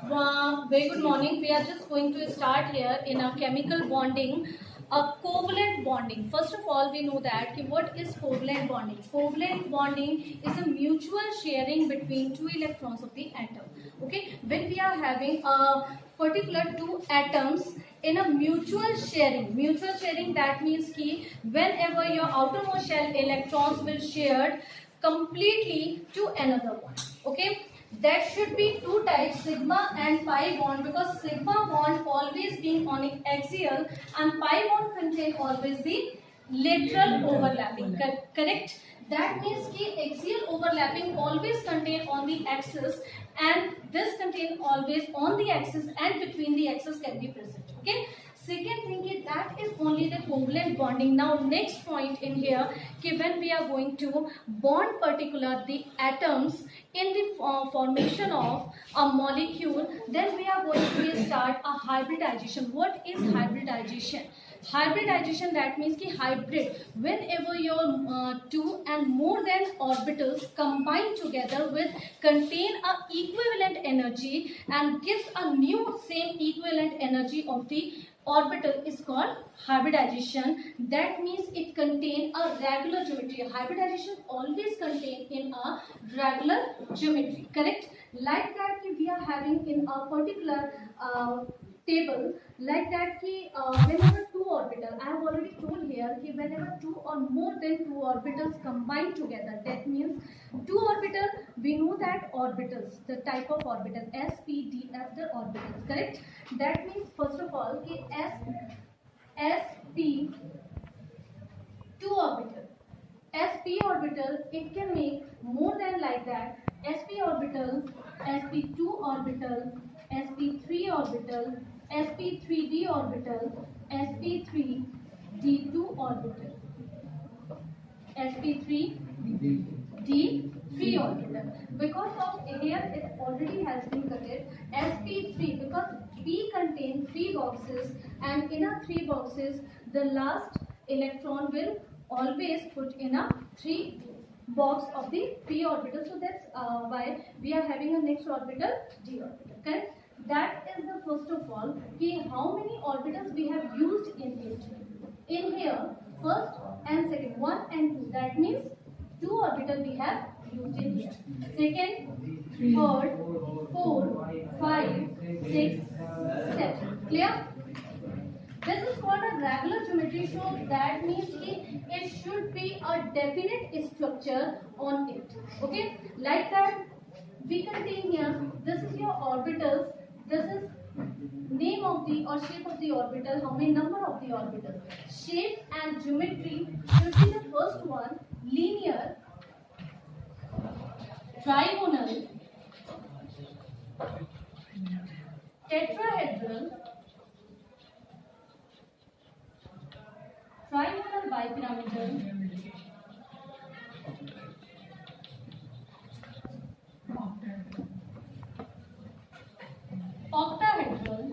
Very good morning. We are just going to start here in a chemical bonding, a covalent bonding. First of all, we know that what is covalent bonding? Covalent bonding is a mutual sharing between two electrons of the atom. Okay, when we are having a particular two atoms in a mutual sharing that means कि whenever your outermost shell electrons will shared completely to another one. Okay, that should be two types, sigma and pi bond, because sigma bond always being on axial and pi bond contain always the lateral overlapping. Correct? That means कि axial overlapping always contain on the axis and this contain always on the axis and between the axis can be present. Okay. Second thing is that is only the covalent bonding. Now next point in here कि when we are going to bond particular the atoms in the formation of a molecule, then we are going to start a hybridization. What is hybridization? Hybridization, that means कि hybrid, whenever your two and more than orbitals combine together with contain a equivalent energy and gives a new same equivalent energy of the orbital is called hybridization. That means it contain a regular geometry. Hybridization always contain in a regular geometry. Correct? Like that we are having in a particular table, like that कि whenever two orbital, I have already told here कि whenever two or more than two orbitals combine together, that means two orbital, we know that orbitals, the type of orbital s, p, d, f, the orbitals. Correct? That means first of all कि s, p, two orbital, sp orbital, it can make more than like that, sp orbital, sp2 orbital, sp3 orbital, sp3d orbital, sp3d2 orbital, sp3d3 orbital. Because of here it already has been cutted sp3 because p contains three boxes and in a three boxes the last electron will always put in a three box of the p orbital. So that's why we are having a next orbital d orbital. Correct? That is the first of all कि how many orbitals we have used in it. In here, first and second, 1 and 2. That means two orbitals we have used in here. Second, third, 4, 5, 6, 7. Clear? This is called a regular geometry. So that means it should be a definite structure on it. Okay? Like that, we contain here. This is your orbitals. This is name of the or shape of the orbital, how many number of the orbitals. Shape and geometry should be the first one, linear, trigonal, tetrahedral, trigonal bipyramidal, octahedral,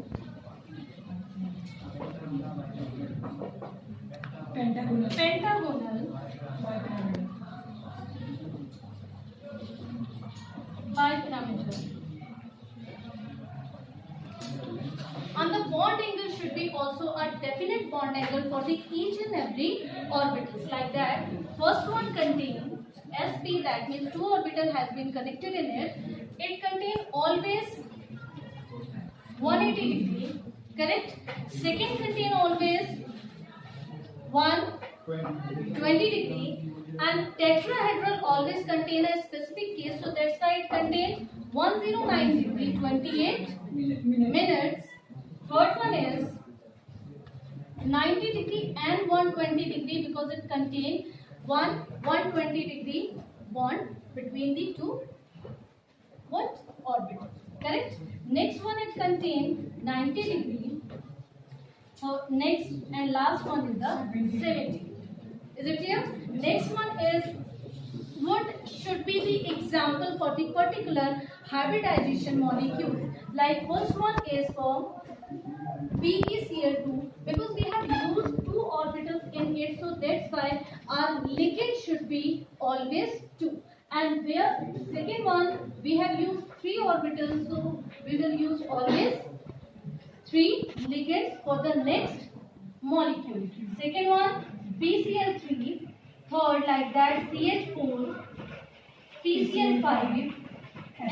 pentagonal, bipyramidal. And the bond angle should be also a definite bond angle for the each and every orbitals. Like that, first one contain sp, that means two orbital has been connected in it. It contain always 180 degree. Correct? Second contain always 120 degree. And tetrahedral always contain a specific case, so that's why it contains 109 degree 28 minutes. Third one is 90 degree and 120 degree because it contains 120 degree bond between the two orbitals. Correct? Next one it contains 90 degree. So next and last one is the 70. Is it clear? Next one is what should be the example for the particular hybridization molecule. Like first one is for PeCl2 because we have used two orbitals in it, so that's why our linkage should be always 2. And where second one we have used 3 orbitals, so we will use always 3 ligands for the next molecule. Second one BCl3, third like that CH4, PCl5,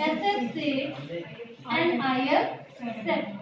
SF6 and IL7.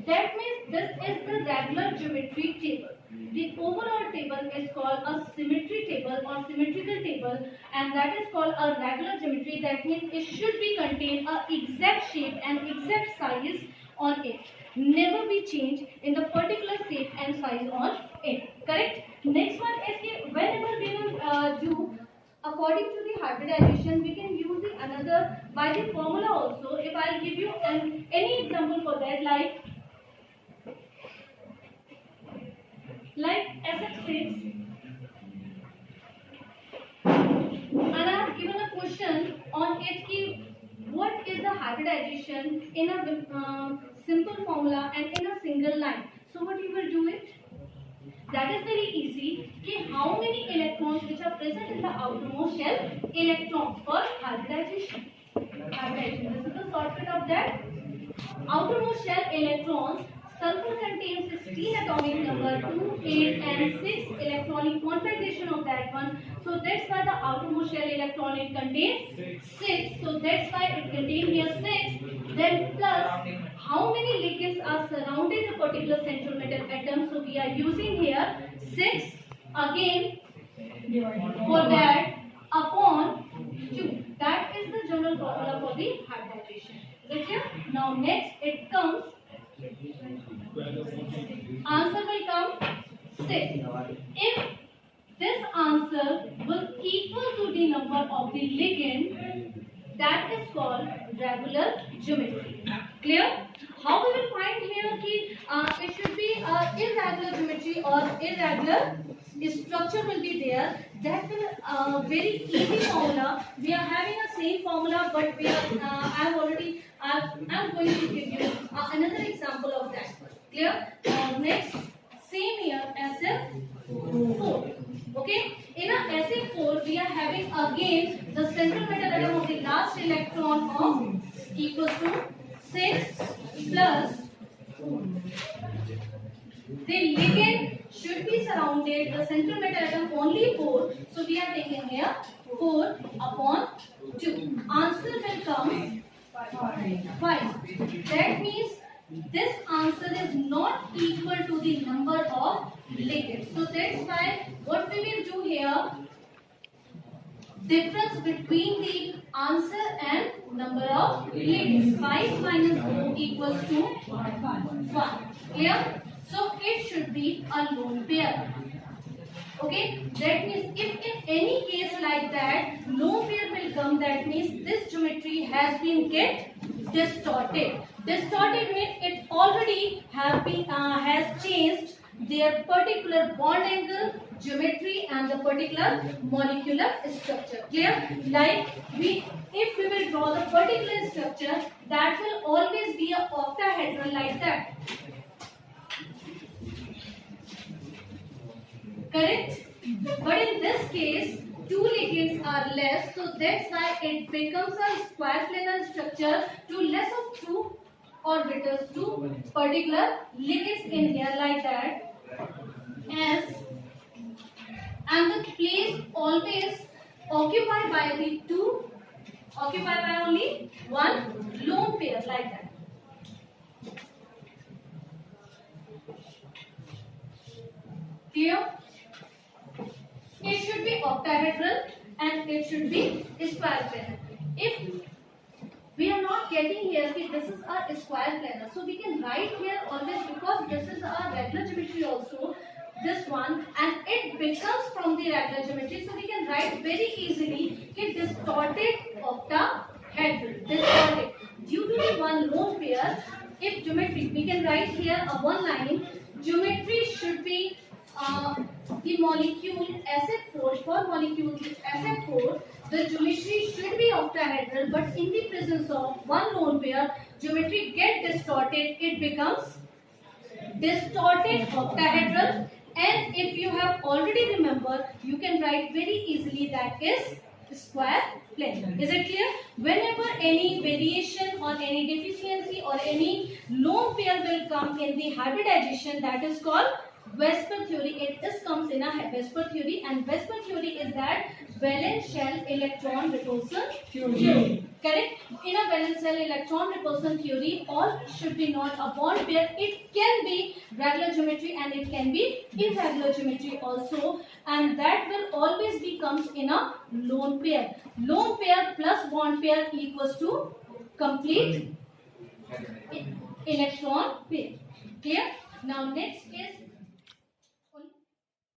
That means this is the regular geometry table. The overall table is called a symmetry table or symmetrical table, and that is called a regular geometry. That means it should be contain a exact shape and exact size on it. Never be changed in the particular shape and size on it. Correct? Next one is that whenever we will do according to the hybridization, we can use the another by the formula also. If I'll give you any example for that, like SF6, and I have given a question on it ki what is the hybridization in a simple formula and in a single line. So what you will do it? That is very easy. Ki how many electrons which are present in the outermost shell? Electrons for hybridization. Hybridization. This is the shortcut of that. Outermost shell electrons. Sulfur contains 16 atomic number, 2, 8 and 6 electronic configuration of that one. So that's why the outermost shell electronic contains 6. So that's why it contains here 6. Then plus how many ligands are surrounding a particular central metal atom. So we are using here 6 again for that upon 2. That is the general formula for the hybridization. Is it clear? Now next it comes. Answer will come 6. If this answer will equal to the number of the ligand, that is called regular geometry. Clear? How we will find here ki it should be irregular geometry or irregular structure will be there. That will very easy formula. We are having a same formula, but we are I'm going to give you another example of that one. Clear? Next, same here SF4. Okay, in a SF4 we are having again the central metal atom of the last electron of equals to 6 plus the ligand should be surrounded the central metal atom only 4, so we are taking here 4 upon 2. Answer will come 5. That means this answer is not equal to the number of ligands. So that's why what we will do here, difference between the answer and number of ligands. 5 minus 4 equals to 1. Clear? So it should be a lone pair. Okay, that means if in any case like that lone pair will come, that means this geometry has been get distorted. Distorted means it already have been has changed their particular bond angle, geometry and the particular molecular structure. Clear? Like if we will draw the particular structure, that will always be a octahedral like that. Correct? But in this case, 2 ligands are less, so that's why it becomes a square planar structure to less of 2 orbitals, 2 particular ligands in here like that. As and the place always occupied by the 2, occupied by only 1 lone pair like that. Clear? It should be octahedral and it should be square planar. If we are not getting here that this is a square planar, so we can write here always, because this is a regular geometry also, this one, and it becomes from the regular geometry, so we can write very easily it distorted octahedral. Distorted due to the 1 lone pair. If geometry, we can write here a 1 line. Geometry should be the molecule SF4, for molecule SF4, the geometry should be octahedral, but in the presence of 1 lone pair, geometry get distorted, it becomes distorted octahedral. And if you have already remembered, you can write very easily that is square plane. Is it clear? Whenever any variation or any deficiency or any lone pair will come in the hybridization, that is called Vesper theory. It comes in a Vesper theory, and Vesper theory is that valence shell electron repulsion theory. Correct? In a valence shell electron repulsion theory, all should be not a bond pair. It can be regular geometry and it can be irregular geometry also, and that will always becomes in a lone pair. Lone pair plus bond pair equals to complete electron pair. Clear? Now next is